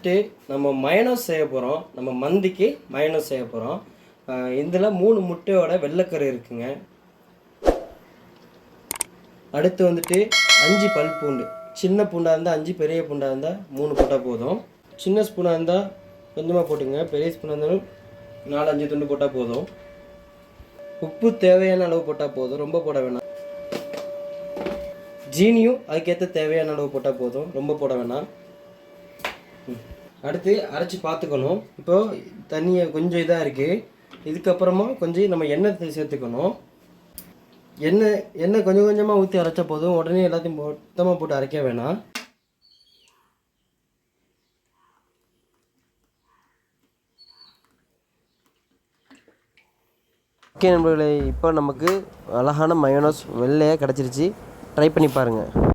வந்துட்டு நம்ம மயோனைஸ் செய்ய போகிறோம். நம்ம மந்திக்கு மயோனைஸ் செய்ய போகிறோம். இதில் 3 முட்டையோட வெள்ளைக்கரு இருக்குங்க. அடுத்து வந்துட்டு 5 பல் பூண்டு. சின்ன பூண்டாக இருந்தால் 5, பெரிய பூண்டாக இருந்தால் 3 போட்டால் போதும். சின்ன ஸ்பூனாக இருந்தால் கொஞ்சமாக போட்டுங்க, பெரிய ஸ்பூனாக இருந்தாலும் 4-5 துண்டு போட்டால் போதும். உப்பு தேவையான அளவு போட்டால் போதும், ரொம்ப போட வேணாம். ஜீனியும் அதுக்கேற்ற தேவையான அளவு போட்டால் போதும், ரொம்ப போட வேணாம். அடுத்து அரைச்சி பார்த்துக்கணும். இப்போது தண்ணியை கொஞ்சம் இதாக இருக்குது. இதுக்கப்புறமா கொஞ்சம் நம்ம எண்ணெய் சேர்த்துக்கணும். எண்ணெய் கொஞ்சம் கொஞ்சமாக ஊற்றி அரைச்சா போதும், உடனே எல்லாத்தையும் மொத்தமாக போட்டு அரைக்க வேணாம். ஓகே நண்பர்களே, இப்போ நமக்கு அழகான மயோனைஸ் வெள்ளையாக கிடச்சிருச்சு. ட்ரை பண்ணி பாருங்கள்.